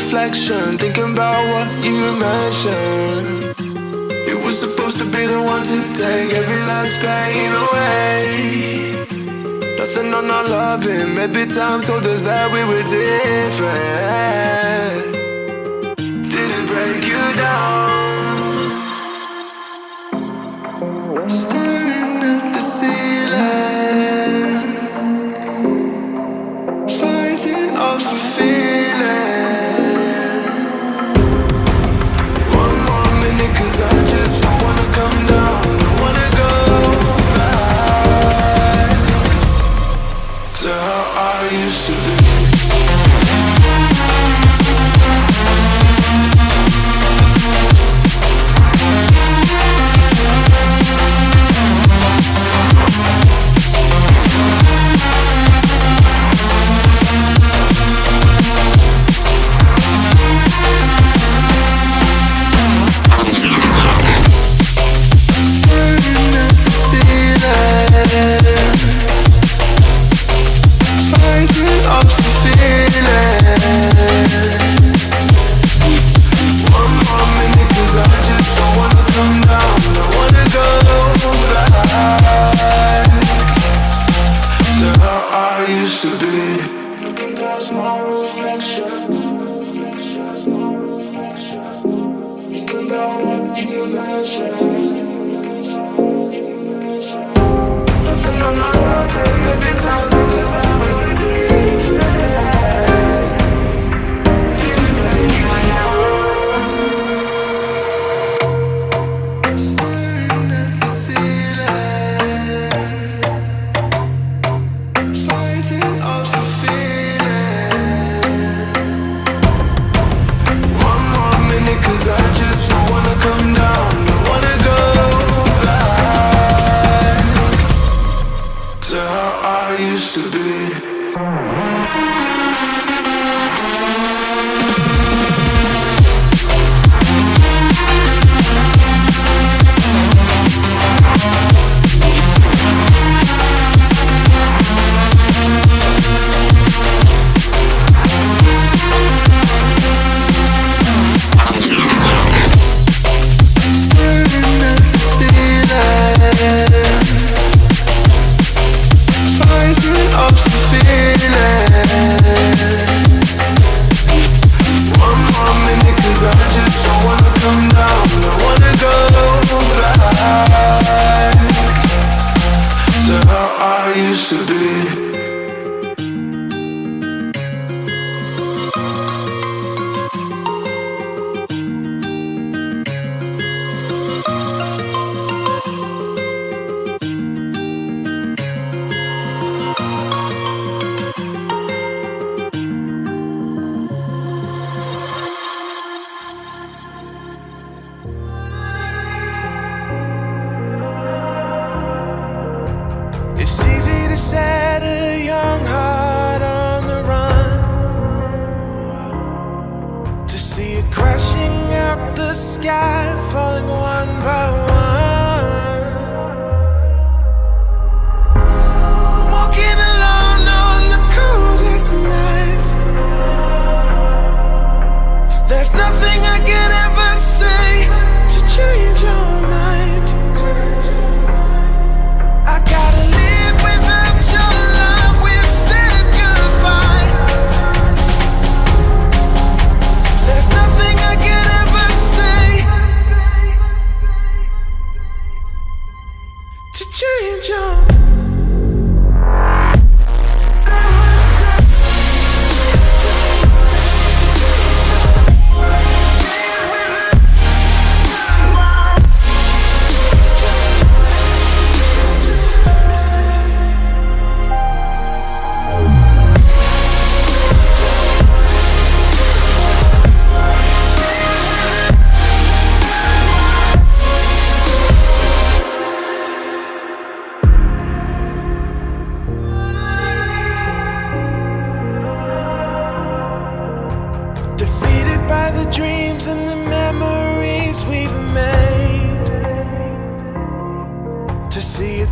reflection, thinking about what you mentioned. You were supposed to be the one to take every last pain away. Nothing on our loving, maybe time told us that we were different. Did it break you down? Staring at the ceiling, fighting off the feeling. One more minute, 'cause I just don't wanna come down. Don't wanna go back to how I used to be.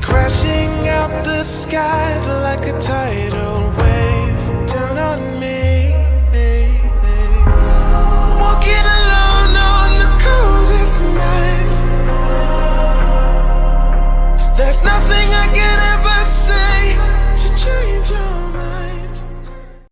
Crashing out the skies like a tidal wave down on me.